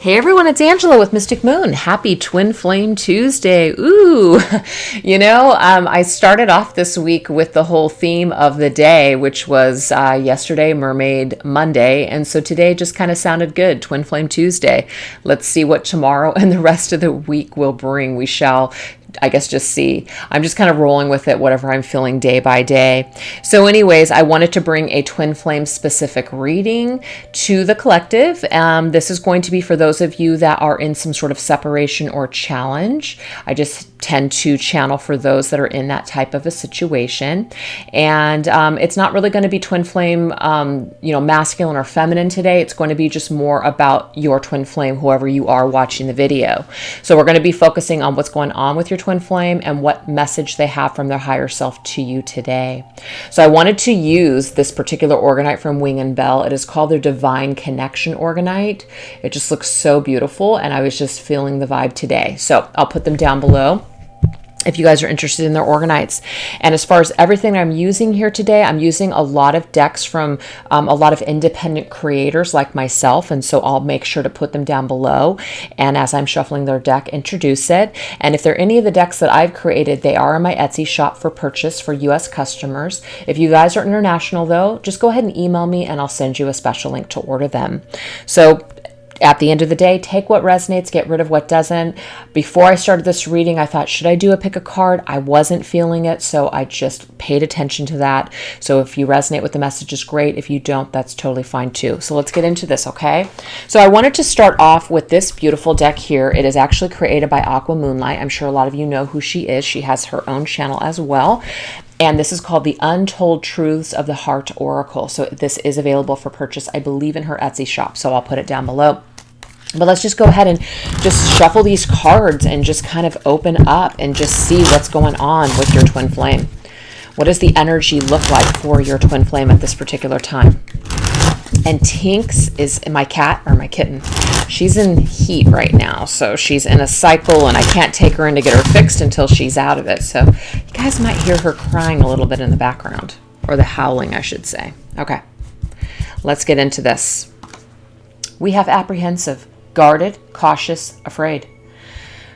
Hey everyone, it's Angela with Mystic Moon. Happy Twin Flame Tuesday. Ooh, I started off this week with the whole theme of the day, which was yesterday, Mermaid Monday. And so today just kind of sounded good, Twin Flame Tuesday. Let's see what tomorrow and the rest of the week will bring. We shall just see. I'm just kind of rolling with it, whatever I'm feeling day by day. So anyways, I wanted to bring a twin flame specific reading to the collective. This is going to be for those of you that are in some sort of separation or challenge. I just tend to channel for those that are in that type of a situation. And it's not really going to be twin flame, masculine or feminine today. It's going to be just more about your twin flame, whoever you are watching the video. So we're going to be focusing on what's going on with your twin flame and what message they have from their higher self to you today. So I wanted to use this particular orgonite from Wing and Bell. It is called their Divine Connection Orgonite. It just looks so beautiful, and I was just feeling the vibe today. So I'll put them down below if you guys are interested in their orgonites. And as far as everything I'm using here today, I'm using a lot of decks from a lot of independent creators like myself. And so I'll make sure to put them down below. And as I'm shuffling their deck, introduce it. And if there are any of the decks that I've created, they are in my Etsy shop for purchase for US customers. If you guys are international though, just go ahead and email me and I'll send you a special link to order them. So at the end of the day, take what resonates, get rid of what doesn't. Before I started this reading, I thought, should I do a pick a card? I wasn't feeling it, so I just paid attention to that. So if you resonate with the messages, great. If you don't, that's totally fine too. So let's get into this, okay? So I wanted to start off with this beautiful deck here. It is actually created by Aqua Moonlight. I'm sure a lot of you know who she is. She has her own channel as well. And this is called the Untold Truths of the Heart Oracle. So this is available for purchase, I believe, in her Etsy shop. So I'll put it down below. But let's just go ahead and just shuffle these cards and just kind of open up and just see what's going on with your twin flame. What does the energy look like for your twin flame at this particular time? And Tinks is my cat or my kitten. She's in heat right now. So she's in a cycle and I can't take her in to get her fixed until she's out of it. So you guys might hear her crying a little bit in the background, or the howling, I should say. Okay, let's get into this. We have apprehensive, guarded, cautious, afraid.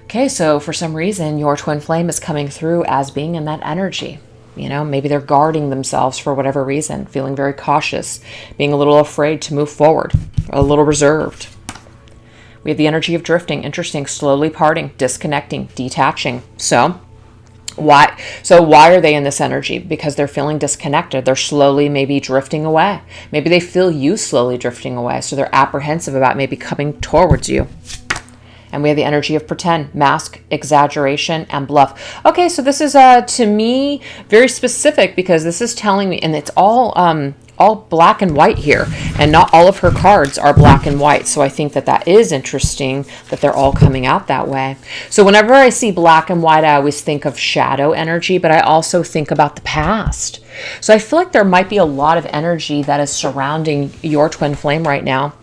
Okay, so for some reason, your twin flame is coming through as being in that energy. Maybe they're guarding themselves for whatever reason, feeling very cautious, being a little afraid to move forward, a little reserved. We have the energy of drifting, interesting, slowly parting, disconnecting, detaching. So why are they in this energy? Because they're feeling disconnected. They're slowly maybe drifting away. Maybe they feel you slowly drifting away. So they're apprehensive about maybe coming towards you. And we have the energy of pretend, mask, exaggeration, and bluff. Okay, so this is to me very specific because this is telling me, and it's all black and white here, and not all of her cards are black and white. So I think that is interesting that they're all coming out that way. So whenever I see black and white, I always think of shadow energy, but I also think about the past. So I feel like there might be a lot of energy that is surrounding your twin flame right now,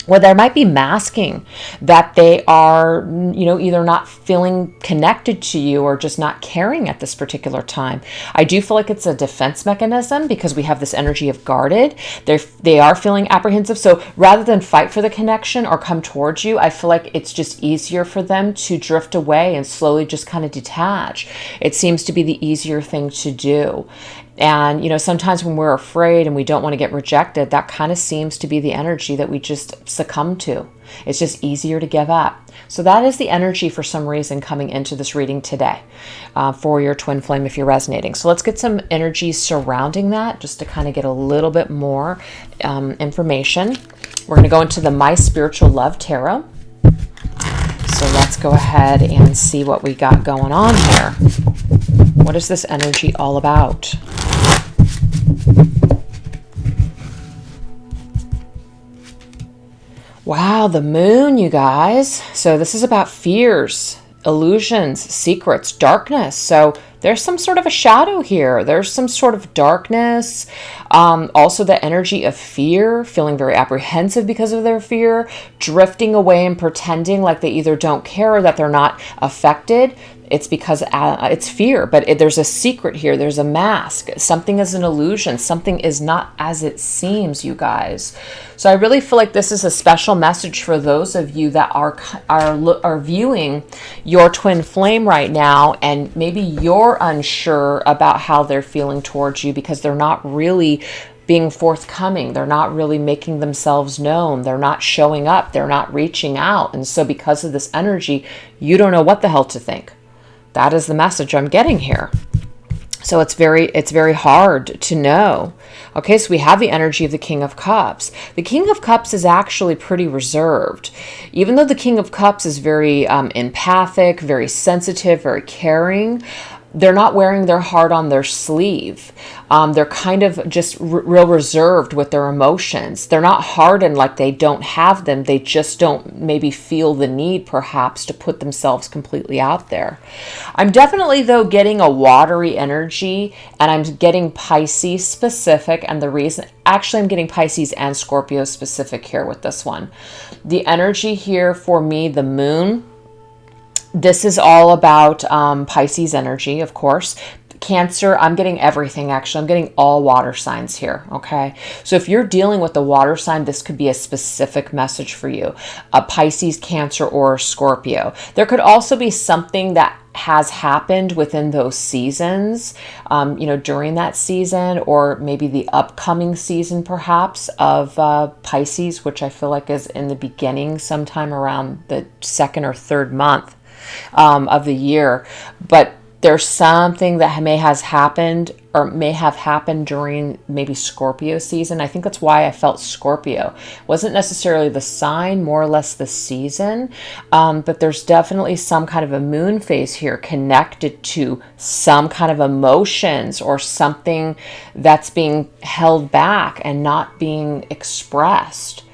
where there might be masking that they are, either not feeling connected to you or just not caring at this particular time. I do feel like it's a defense mechanism because we have this energy of guarded. They are feeling apprehensive. So rather than fight for the connection or come towards you, I feel like it's just easier for them to drift away and slowly just kind of detach. It seems to be the easier thing to do. And, sometimes when we're afraid and we don't want to get rejected, that kind of seems to be the energy that we just succumb to. It's just easier to give up. So that is the energy for some reason coming into this reading today for your twin flame if you're resonating. So let's get some energy surrounding that just to kind of get a little bit more information. We're going to go into the My Spiritual Love Tarot. So let's go ahead and see what we got going on here. What is this energy all about? Wow, the moon, you guys. So this is about fears, illusions, secrets, darkness. So there's some sort of a shadow here. There's some sort of darkness. Also the energy of fear, feeling very apprehensive because of their fear, drifting away and pretending like they either don't care or that they're not affected. It's because it's fear, but there's a secret here. There's a mask. Something is an illusion. Something is not as it seems, you guys. So I really feel like this is a special message for those of you that are viewing your twin flame right now, and maybe you're unsure about how they're feeling towards you because they're not really being forthcoming. They're not really making themselves known. They're not showing up. They're not reaching out. And so because of this energy, you don't know what the hell to think. That is the message I'm getting here. So it's very hard to know. Okay, so we have the energy of the King of Cups. The King of Cups is actually pretty reserved. Even though the King of Cups is very empathic, very sensitive, very caring, they're not wearing their heart on their sleeve. They're kind of just real reserved with their emotions. They're not hardened like they don't have them. They just don't maybe feel the need perhaps to put themselves completely out there. I'm definitely though getting a watery energy, and I'm getting Pisces specific. And the reason, actually I'm getting Pisces and Scorpio specific here with this one. The energy here for me, the moon, this is all about Pisces energy, of course. Cancer, I'm getting everything actually. I'm getting all water signs here, okay? So if you're dealing with the water sign, this could be a specific message for you. A Pisces, Cancer, or Scorpio. There could also be something that has happened within those seasons, during that season, or maybe the upcoming season perhaps of Pisces, which I feel like is in the beginning, sometime around the second or third month of the year. But there's something that may have happened during maybe Scorpio season. I think that's why I felt Scorpio. It wasn't necessarily the sign, more or less the season. But there's definitely some kind of a moon phase here connected to some kind of emotions or something that's being held back and not being expressed.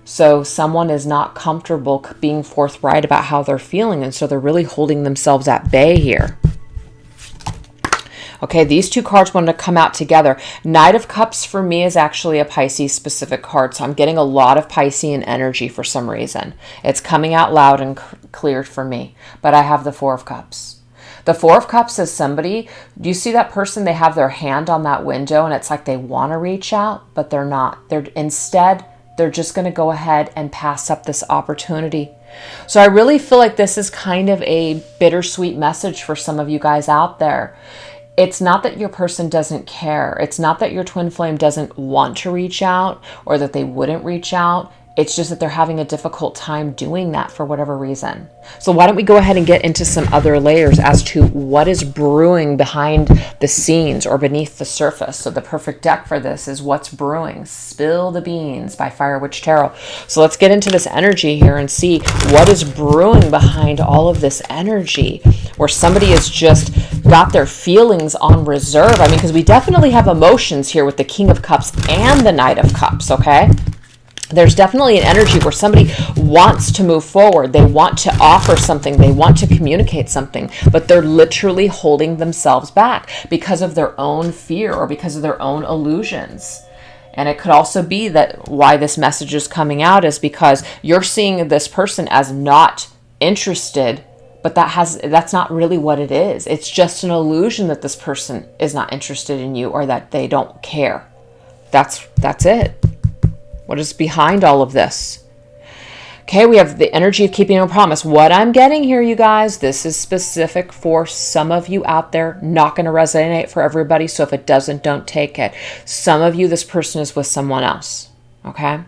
So someone is not comfortable being forthright about how they're feeling, and so they're really holding themselves at bay here. Okay, these two cards wanted to come out together. Knight of Cups for me is actually a Pisces specific card, so I'm getting a lot of Piscean energy for some reason. It's coming out loud and clear for me, but I have the Four of Cups. The Four of Cups is somebody, do you see that person? They have their hand on that window and it's like they want to reach out, but they're not. They're just going to go ahead and pass up this opportunity. So I really feel like this is kind of a bittersweet message for some of you guys out there. It's not that your person doesn't care. It's not that your twin flame doesn't want to reach out or that they wouldn't reach out. It's just that they're having a difficult time doing that for whatever reason. So why don't we go ahead and get into some other layers as to what is brewing behind the scenes or beneath the surface. So the perfect deck for this is What's Brewing? Spill the Beans by Fire Witch Tarot. So let's get into this energy here and see what is brewing behind all of this energy, where somebody has just got their feelings on reserve. I mean, because we definitely have emotions here with the King of Cups and the Knight of Cups, okay? There's definitely an energy where somebody wants to move forward. They want to offer something. They want to communicate something, but they're literally holding themselves back because of their own fear or because of their own illusions. And it could also be that why this message is coming out is because you're seeing this person as not interested, but that's not really what it is. It's just an illusion that this person is not interested in you or that they don't care. That's it. What is behind all of this? Okay, we have the energy of keeping a promise. What I'm getting here, you guys, this is specific for some of you out there. Not going to resonate for everybody, so if it doesn't, don't take it. Some of you, this person is with someone else, okay?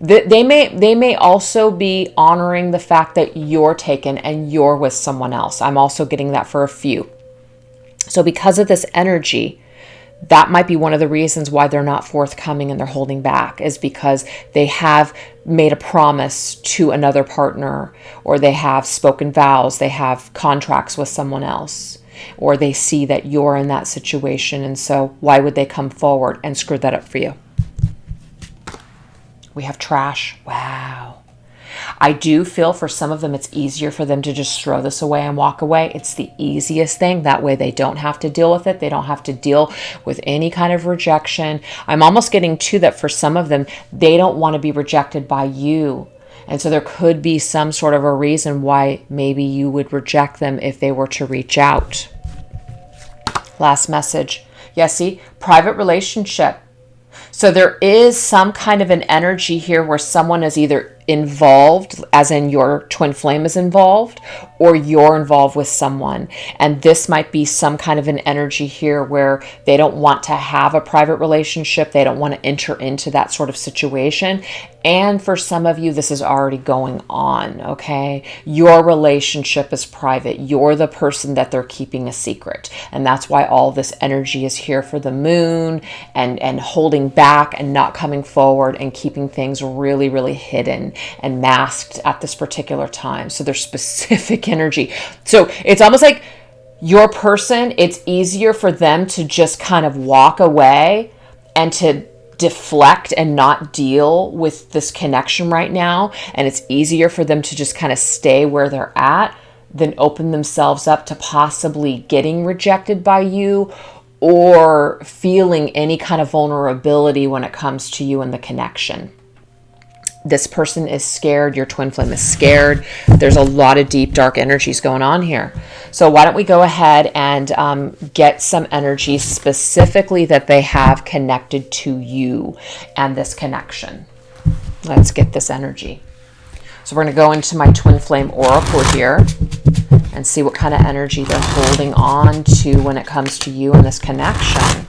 They may also be honoring the fact that you're taken and you're with someone else. I'm also getting that for a few. So because of this energy, that might be one of the reasons why they're not forthcoming and they're holding back, is because they have made a promise to another partner, or they have spoken vows, they have contracts with someone else, or they see that you're in that situation. And so why would they come forward and screw that up for you? We have trash. Wow. I do feel for some of them, it's easier for them to just throw this away and walk away. It's the easiest thing. That way they don't have to deal with it. They don't have to deal with any kind of rejection. I'm almost getting to that for some of them. They don't want to be rejected by you. And so there could be some sort of a reason why maybe you would reject them if they were to reach out. Last message. Yeah, see, private relationship. So there is some kind of an energy here where someone is either involved, as in your twin flame is involved, or you're involved with someone. And this might be some kind of an energy here where they don't want to have a private relationship. They don't want to enter into that sort of situation. And for some of you, this is already going on, okay? Your relationship is private. You're the person that they're keeping a secret. And that's why all this energy is here for the moon and holding back and not coming forward and keeping things really, really hidden and masked at this particular time. So there's specific energy. So it's almost like your person, it's easier for them to just kind of walk away and to deflect and not deal with this connection right now. And it's easier for them to just kind of stay where they're at than open themselves up to possibly getting rejected by you or feeling any kind of vulnerability when it comes to you and the connection. This person is scared. Your twin flame is scared. There's a lot of deep, dark energies going on here. So why don't we go ahead and get some energy specifically that they have connected to you and this connection. Let's get this energy. So we're going to go into my twin flame oracle here and see what kind of energy they're holding on to when it comes to you and this connection.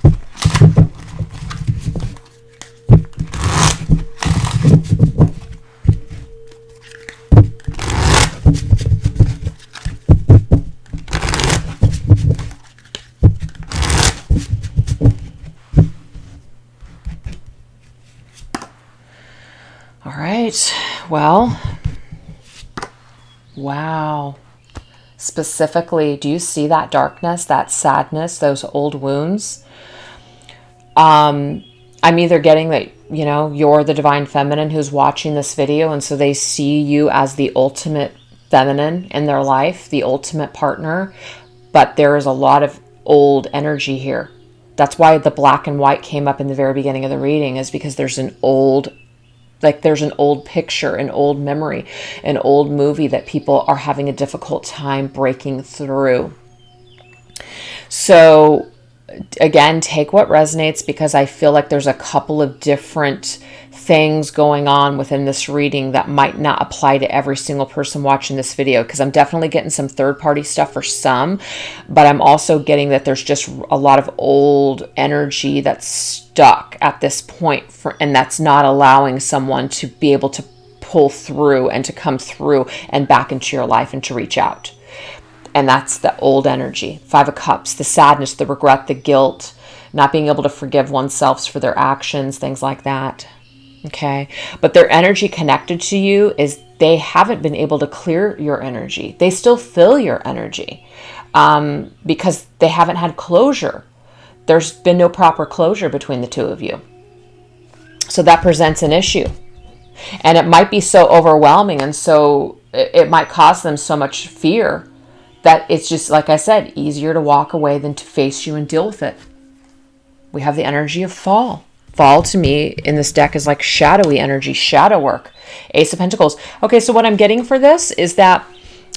All right, well, wow. Specifically, do you see that darkness, that sadness, those old wounds? I'm either getting that, you know, you're the divine feminine who's watching this video, and so they see you as the ultimate feminine in their life, the ultimate partner, but there is a lot of old energy here. That's why the black and white came up in the very beginning of the reading, is because there's an old picture, an old memory, an old movie that people are having a difficult time breaking through. So again, take what resonates, because I feel like there's a couple of different things going on within this reading that might not apply to every single person watching this video, because I'm definitely getting some third-party stuff for some, but I'm also getting that there's just a lot of old energy that's stuck at this point, and that's not allowing someone to be able to pull through and to come through and back into your life and to reach out. And that's the old energy. 5 of Cups, the sadness, the regret, the guilt, not being able to forgive oneself for their actions, things like that. Okay, but their energy connected to you is they haven't been able to clear your energy. They still feel your energy because they haven't had closure. There's been no proper closure between the two of you. So that presents an issue. And it might be so overwhelming, and so it might cause them so much fear that it's just, like I said, easier to walk away than to face you and deal with it. We have the energy of fall. Fall to me in this deck is like shadowy energy, shadow work. Ace of Pentacles. Okay, so what I'm getting for this is that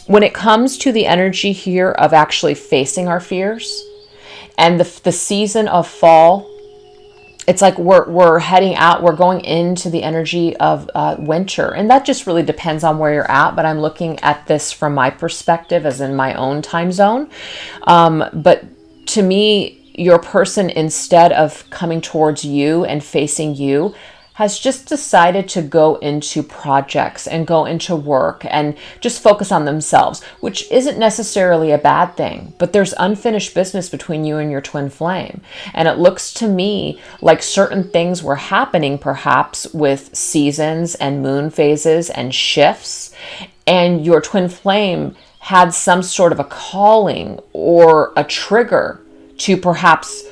when it comes to the energy here of actually facing our fears and the season of fall, it's like we're heading out, we're going into the energy of winter. And that just really depends on where you're at. But I'm looking at this from my perspective as in my own time zone. But to me, your person, instead of coming towards you and facing you, has just decided to go into projects and go into work and just focus on themselves, which isn't necessarily a bad thing, but there's unfinished business between you and your twin flame. And it looks to me like certain things were happening perhaps with seasons and moon phases and shifts, and your twin flame had some sort of a calling or a trigger to perhaps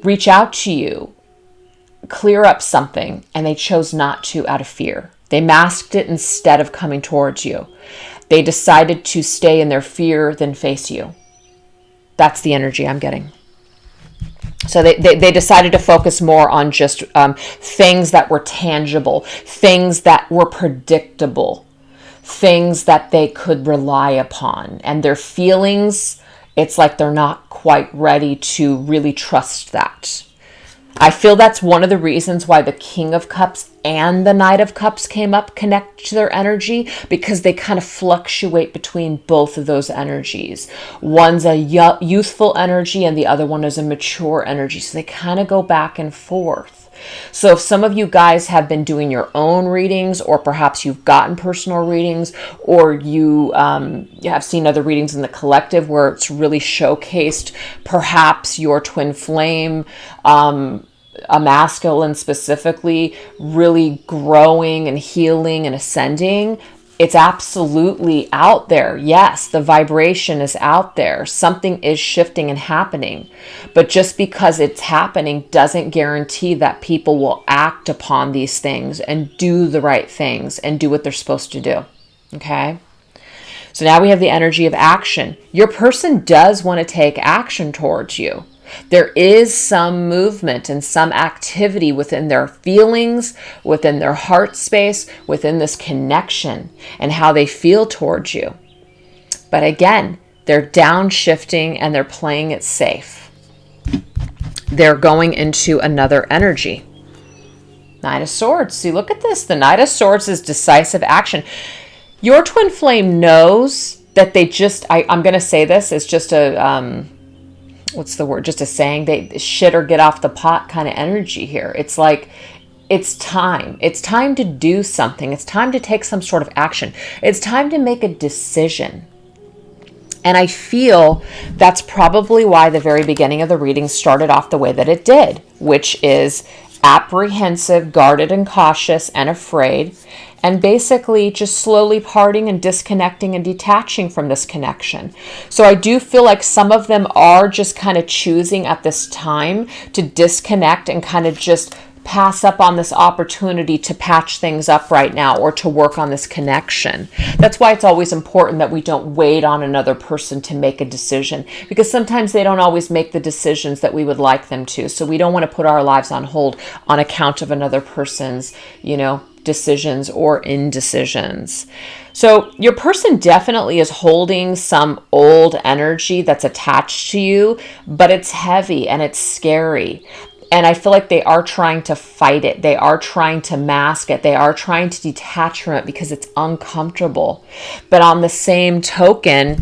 reach out to you, clear up something, and they chose not to out of fear. They masked it instead of coming towards you. They decided to stay in their fear than face you. That's the energy I'm getting. So they decided to focus more on just things that were tangible, things that were predictable, things that they could rely upon. And their feelings, it's like they're not quite ready to really trust that. I feel that's one of the reasons why the King of Cups and the Knight of Cups came up, connect to their energy, because they kind of fluctuate between both of those energies. One's a youthful energy and the other one is a mature energy. So they kind of go back and forth. So if some of you guys have been doing your own readings, or perhaps you've gotten personal readings, or you have seen other readings in the collective where it's really showcased perhaps your twin flame, a masculine specifically, really growing and healing and ascending, it's absolutely out there. Yes, the vibration is out there. Something is shifting and happening. But just because it's happening doesn't guarantee that people will act upon these things and do the right things and do what they're supposed to do. Okay? So now we have the energy of action. Your person does want to take action towards you. There is some movement and some activity within their feelings, within their heart space, within this connection and how they feel towards you. But again, they're downshifting and they're playing it safe. They're going into another energy. Knight of Swords. See, look at this. The Knight of Swords is decisive action. Your twin flame knows that they just, I'm going to say this, it's just a, what's the word? Just a saying, they shit or get off the pot kind of energy here. It's like, it's time. It's time to do something. It's time to take some sort of action. It's time to make a decision. And I feel that's probably why the very beginning of the reading started off the way that it did, which is apprehensive, guarded and cautious and afraid, and basically just slowly parting and disconnecting and detaching from this connection. So I do feel like some of them are just kind of choosing at this time to disconnect and kind of just pass up on this opportunity to patch things up right now or to work on this connection. That's why it's always important that we don't wait on another person to make a decision, because sometimes they don't always make the decisions that we would like them to. So we don't want to put our lives on hold on account of another person's, decisions or indecisions. So your person definitely is holding some old energy that's attached to you, but it's heavy and it's scary. And I feel like they are trying to fight it. They are trying to mask it. They are trying to detach from it because it's uncomfortable. But on the same token,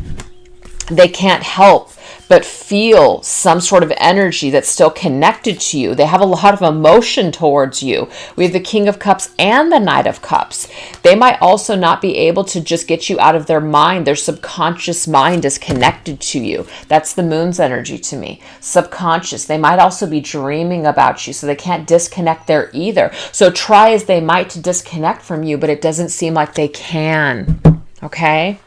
they can't help but feel some sort of energy that's still connected to you. They have a lot of emotion towards you. We have the King of Cups and the Knight of Cups. They might also not be able to just get you out of their mind. Their subconscious mind is connected to you. That's the Moon's energy to me. Subconscious. They might also be dreaming about you, so they can't disconnect there either. So try as they might to disconnect from you, but it doesn't seem like they can. Okay?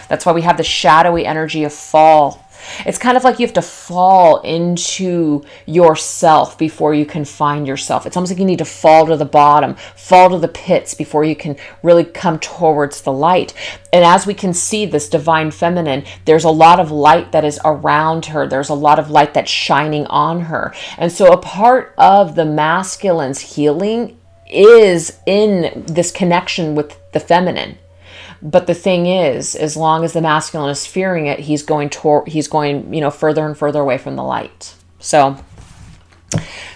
That's why we have the shadowy energy of fall. It's kind of like you have to fall into yourself before you can find yourself. It's almost like you need to fall to the bottom, fall to the pits before you can really come towards the light. And as we can see, this divine feminine, there's a lot of light that is around her. There's a lot of light that's shining on her. And so a part of the masculine's healing is in this connection with the feminine. But the thing is, as long as the masculine is fearing it, he's going further and further away from the light. So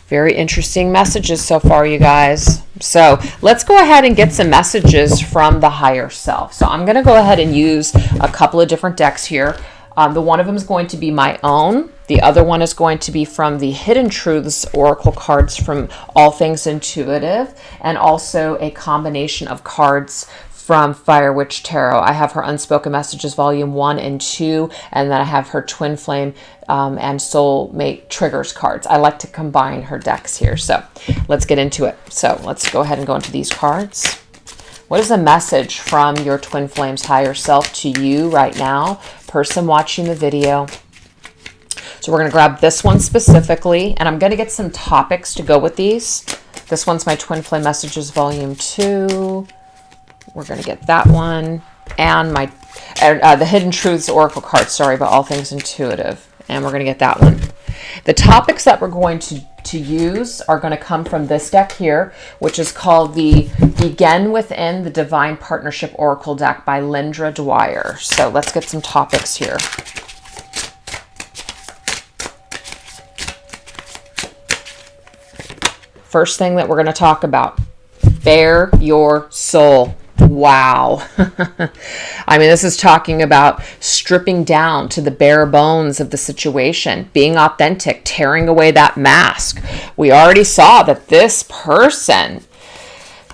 very interesting messages so far, you guys. So let's go ahead and get some messages from the higher self. So I'm going to go ahead and use a couple of different decks here. The one of them is going to be my own. The other one is going to be from the Hidden Truths Oracle cards from All Things Intuitive, and also a combination of cards from Fire Witch Tarot. I have her Unspoken Messages Volume 1 and 2, and then I have her Twin Flame and Soulmate Triggers cards. I like to combine her decks here, so let's get into it. So let's go ahead and go into these cards. What is a message from your Twin Flame's higher self to you right now, person watching the video? So we're going to grab this one specifically, and I'm going to get some topics to go with these. This one's my Twin Flame Messages Volume 2. We're going to get that one. And my the Hidden Truths Oracle card, sorry, about all things intuitive. And we're going to get that one. The topics that we're going to use are going to come from this deck here, which is called the Begin Within the Divine Partnership Oracle deck by Lindra Dwyer. So let's get some topics here. First thing that we're going to talk about, bare your soul. Wow. I mean, this is talking about stripping down to the bare bones of the situation, being authentic, tearing away that mask. We already saw that this person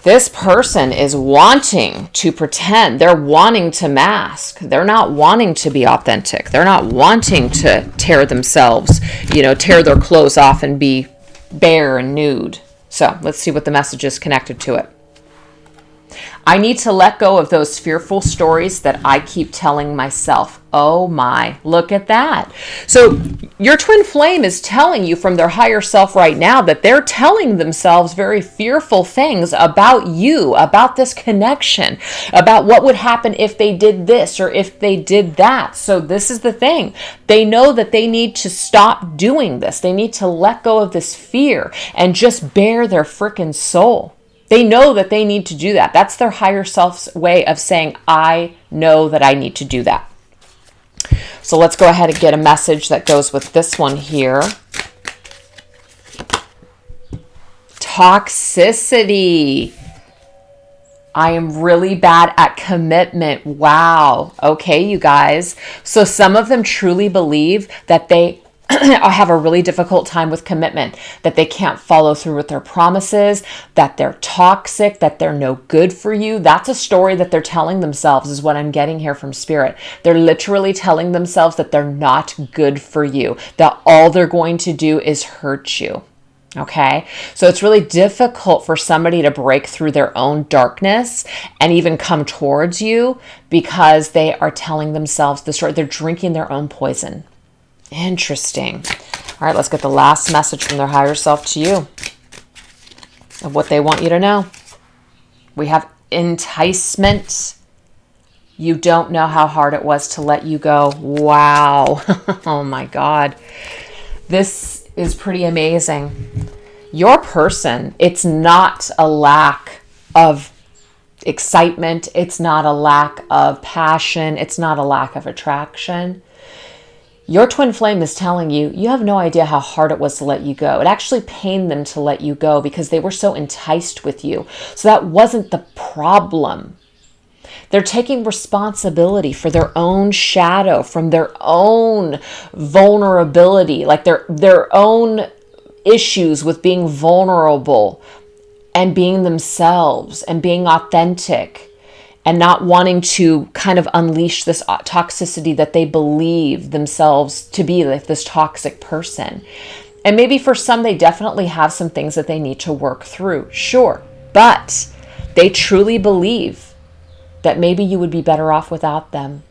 is wanting to pretend. They're wanting to mask. They're not wanting to be authentic. They're not wanting to tear themselves, tear their clothes off and be bare and nude. So let's see what the message is connected to it. I need to let go of those fearful stories that I keep telling myself. Oh my, look at that. So your twin flame is telling you from their higher self right now that they're telling themselves very fearful things about you, about this connection, about what would happen if they did this or if they did that. So this is the thing. They know that they need to stop doing this. They need to let go of this fear and just bare their frickin' soul. They know that they need to do that. That's their higher self's way of saying, I know that I need to do that. So let's go ahead and get a message that goes with this one here. Toxicity. I am really bad at commitment. Wow. Okay, you guys. So some of them truly believe that they have a really difficult time with commitment, that they can't follow through with their promises, that they're toxic, that they're no good for you. That's a story that they're telling themselves, is what I'm getting here from Spirit. They're literally telling themselves that they're not good for you, that all they're going to do is hurt you. Okay, so it's really difficult for somebody to break through their own darkness and even come towards you because they are telling themselves the story. They're drinking their own poison. Interesting. All right, let's get the last message from their higher self to you of what they want you to know. We have enticement. You don't know how hard it was to let you go. Wow. Oh my God. This is pretty amazing. Your person, it's not a lack of excitement. It's not a lack of passion. It's not a lack of attraction. Your twin flame is telling you, you have no idea how hard it was to let you go. It actually pained them to let you go because they were so enticed with you. So that wasn't the problem. They're taking responsibility for their own shadow, from their own vulnerability, like their own issues with being vulnerable and being themselves and being authentic. And not wanting to kind of unleash this toxicity that they believe themselves to be, like this toxic person. And maybe for some, they definitely have some things that they need to work through. Sure. But they truly believe that maybe you would be better off without them.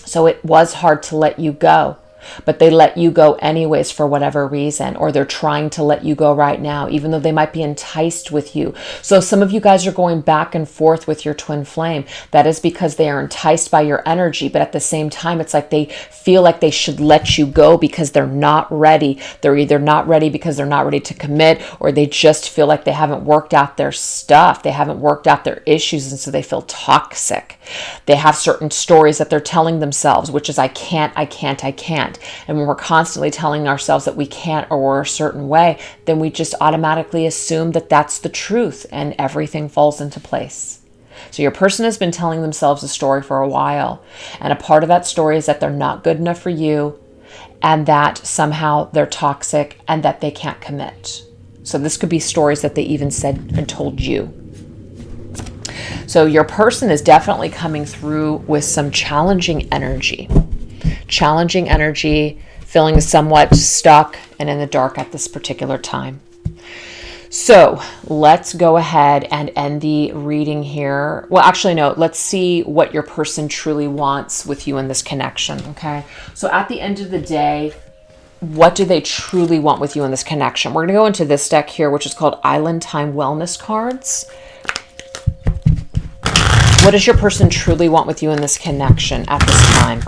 So it was hard to let you go. But they let you go anyways for whatever reason, or they're trying to let you go right now, even though they might be enticed with you. So some of you guys are going back and forth with your twin flame. That is because they are enticed by your energy, but at the same time, it's like they feel like they should let you go because they're not ready. They're either not ready because they're not ready to commit, or they just feel like they haven't worked out their stuff. They haven't worked out their issues, and so they feel toxic. They have certain stories that they're telling themselves, which is, I can't. And when we're constantly telling ourselves that we can't or we're a certain way, then we just automatically assume that that's the truth and everything falls into place. So your person has been telling themselves a story for a while. And a part of that story is that they're not good enough for you and that somehow they're toxic and that they can't commit. So this could be stories that they even said and told you. So your person is definitely coming through with some challenging energy, feeling somewhat stuck and in the dark at this particular time. So let's go ahead and end the reading here. Well, actually, no, let's see what your person truly wants with you in this connection, okay? So at the end of the day, what do they truly want with you in this connection? We're going to go into this deck here, which is called Island Time Wellness Cards. What does your person truly want with you in this connection at this time?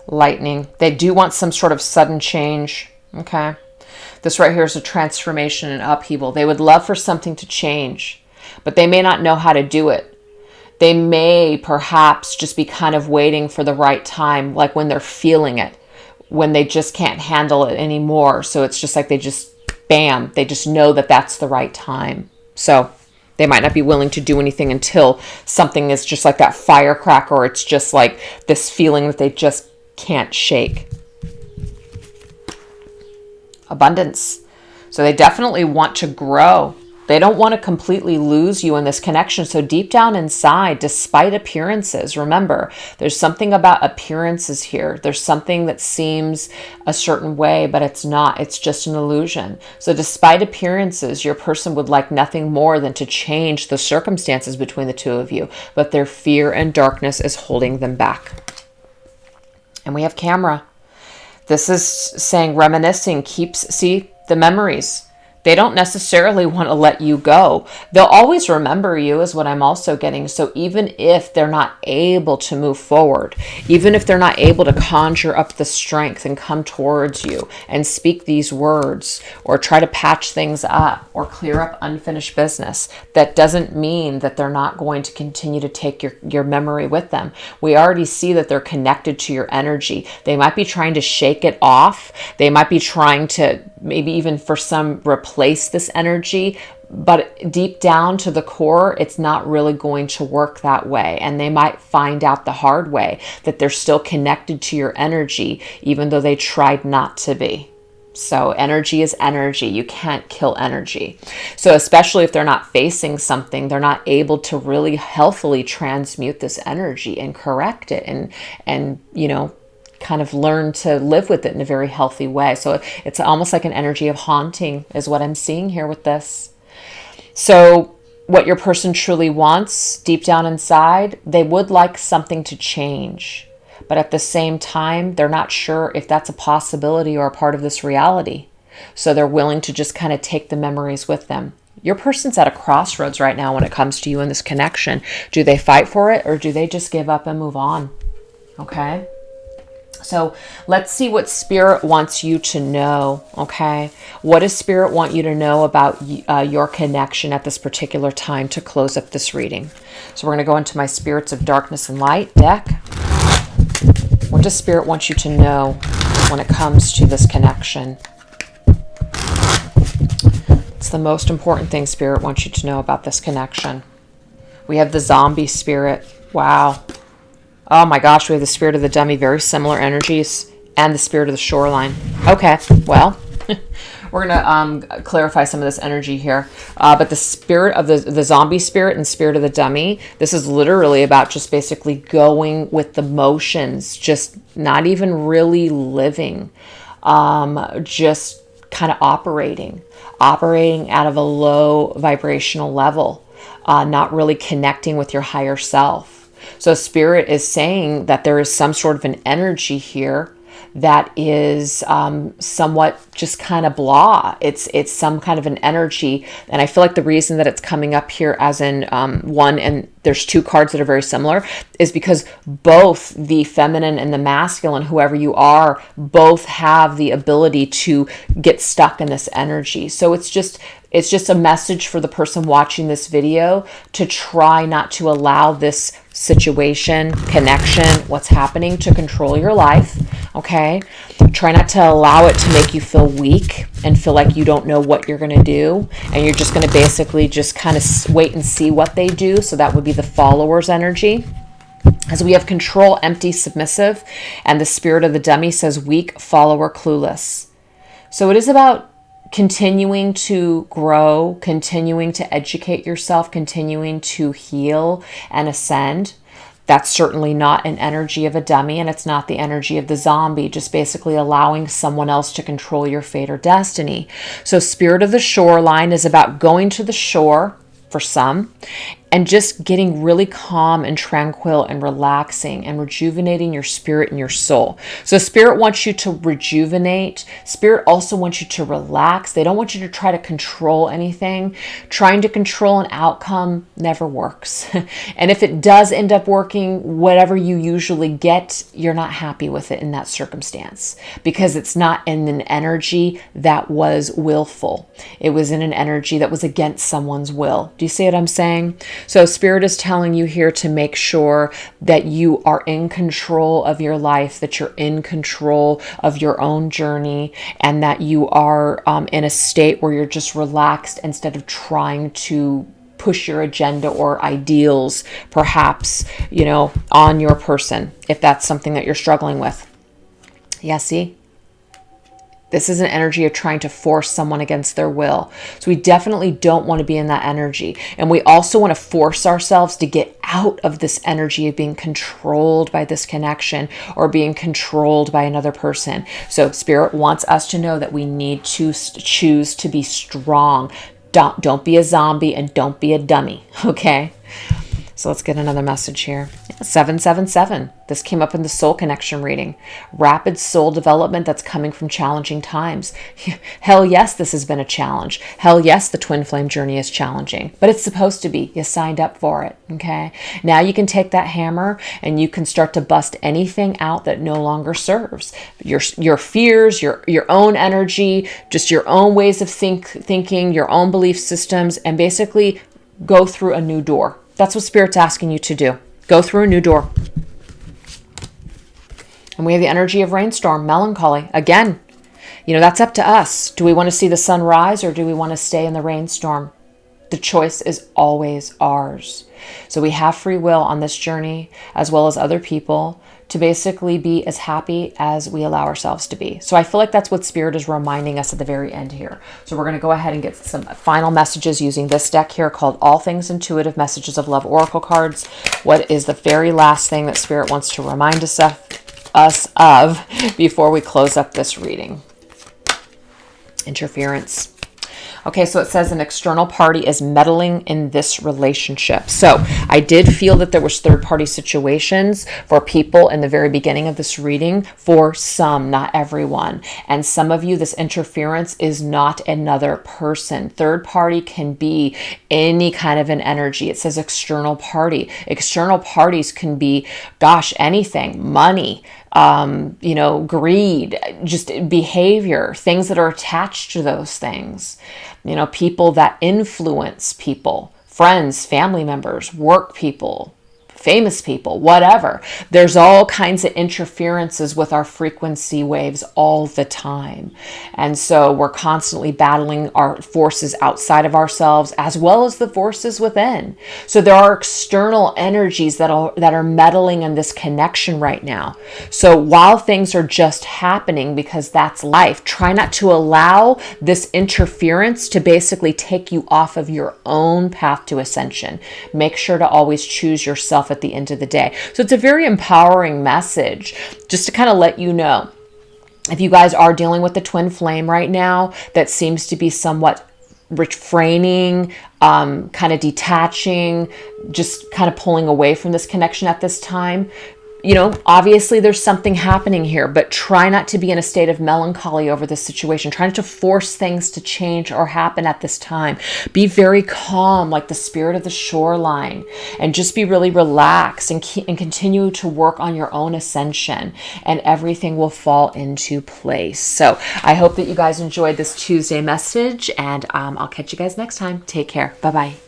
Lightning. They do want some sort of sudden change. Okay. This right here is a transformation and upheaval. They would love for something to change, but they may not know how to do it. They may perhaps just be kind of waiting for the right time, like when they're feeling it, when they just can't handle it anymore. So it's just like they just, bam, they just know that that's the right time. So they might not be willing to do anything until something is just like that firecracker, or it's just like this feeling that they just can't shake. Abundance. So they definitely want to grow. They don't want to completely lose you in this connection. So deep down inside, despite appearances, remember, there's something about appearances here. There's something that seems a certain way, but it's not. It's just an illusion. So despite appearances, your person would like nothing more than to change the circumstances between the two of you, but their fear and darkness is holding them back. And we have camera. This is saying reminiscing see the memories. They don't necessarily want to let you go. They'll always remember you is what I'm also getting. So even if they're not able to move forward, even if they're not able to conjure up the strength and come towards you and speak these words or try to patch things up or clear up unfinished business, that doesn't mean that they're not going to continue to take your memory with them. We already see that they're connected to your energy. They might be trying to shake it off. They might be trying to maybe even for some replace this energy, but deep down to the core, it's not really going to work that way. And they might find out the hard way that they're still connected to your energy, even though they tried not to be. So energy is energy. You can't kill energy. So especially if they're not facing something, they're not able to really healthily transmute this energy and correct it and kind of learn to live with it in a very healthy way. So it's almost like an energy of haunting is what I'm seeing here with this. So what your person truly wants deep down inside, they would like something to change. But at the same time, they're not sure if that's a possibility or a part of this reality. So they're willing to just kind of take the memories with them. Your person's at a crossroads right now when it comes to you in this connection. Do they fight for it or do they just give up and move on? Okay. So let's see what Spirit wants you to know, okay? What does Spirit want you to know about your connection at this particular time to close up this reading? So we're going to go into my Spirits of Darkness and Light deck. What does Spirit want you to know when it comes to this connection? It's the most important thing Spirit wants you to know about this connection. We have the Zombie Spirit. Wow. Oh my gosh, we have the Spirit of the Dummy, very similar energies, and the Spirit of the Shoreline. Okay, well, we're going to clarify some of this energy here. But the Spirit of the Zombie Spirit and Spirit of the Dummy, this is literally about just basically going with the motions, just not even really living, just kind of operating out of a low vibrational level, not really connecting with your higher self. So Spirit is saying that there is some sort of an energy here that is somewhat just kind of blah. It's some kind of an energy. And I feel like the reason that it's coming up here as in one, and there's two cards that are very similar, is because both the feminine and the masculine, whoever you are, both have the ability to get stuck in this energy. So it's just a message for the person watching this video to try not to allow this situation, connection, what's happening to control your life, okay? Try not to allow it to make you feel weak and feel like you don't know what you're going to do. And you're just going to basically just kind of wait and see what they do. So that would be the follower's energy. As we have control, empty, submissive, and the Spirit of the Dummy says weak, follower, clueless. So it is about continuing to grow, continuing to educate yourself, continuing to heal and ascend. That's certainly not an energy of a dummy, and it's not the energy of the zombie, just basically allowing someone else to control your fate or destiny. So Spirit of the Shoreline is about going to the shore for some and just getting really calm and tranquil and relaxing and rejuvenating your spirit and your soul. So Spirit wants you to rejuvenate. Spirit also wants you to relax. They don't want you to try to control anything. Trying to control an outcome never works. And if it does end up working, whatever you usually get, you're not happy with it in that circumstance, because it's not in an energy that was willful. It was in an energy that was against someone's will. Do you see what I'm saying? So Spirit is telling you here to make sure that you are in control of your life, that you're in control of your own journey, and that you are in a state where you're just relaxed instead of trying to push your agenda or ideals, perhaps, on your person, if that's something that you're struggling with. Yeah, see? This is an energy of trying to force someone against their will. So we definitely don't want to be in that energy. And we also want to force ourselves to get out of this energy of being controlled by this connection or being controlled by another person. So Spirit wants us to know that we need to choose to be strong. Don't be a zombie and don't be a dummy, okay? So let's get another message here. 777. This came up in the soul connection reading. Rapid soul development that's coming from challenging times. Hell yes, this has been a challenge. Hell yes, the twin flame journey is challenging, but it's supposed to be. You signed up for it, okay? Now you can take that hammer and you can start to bust anything out that no longer serves. Your fears, your own energy, just your own ways of thinking, your own belief systems, and basically go through a new door. That's what Spirit's asking you to do. Go through a new door. And we have the energy of rainstorm, melancholy. Again, that's up to us. Do we want to see the sun rise or do we want to stay in the rainstorm? The choice is always ours. So we have free will on this journey, as well as other people, to basically be as happy as we allow ourselves to be. So I feel like that's what Spirit is reminding us at the very end here. So we're going to go ahead and get some final messages using this deck here called All Things Intuitive Messages of Love Oracle Cards. What is the very last thing that Spirit wants to remind us of before we close up this reading? Interference. Okay, so it says an external party is meddling in this relationship. So I did feel that there was third-party situations for people in the very beginning of this reading, for some, not everyone. And some of you, this interference is not another person. Third party can be any kind of an energy. It says external party. External parties can be, anything, money, greed, just behavior, things that are attached to those things. People that influence people, friends, family members, work people, famous people, whatever. There's all kinds of interferences with our frequency waves all the time. And so we're constantly battling our forces outside of ourselves as well as the forces within. So there are external energies that are meddling in this connection right now. So while things are just happening, because that's life, try not to allow this interference to basically take you off of your own path to ascension. Make sure to always choose yourself at the end of the day. So it's a very empowering message, just to kind of let you know, if you guys are dealing with the twin flame right now that seems to be somewhat refraining, kind of detaching, just kind of pulling away from this connection at this time, obviously there's something happening here, but try not to be in a state of melancholy over this situation. Try not to force things to change or happen at this time. Be very calm, like the spirit of the shoreline, and just be really relaxed and continue to work on your own ascension, and everything will fall into place. So I hope that you guys enjoyed this Tuesday message, and I'll catch you guys next time. Take care. Bye-bye.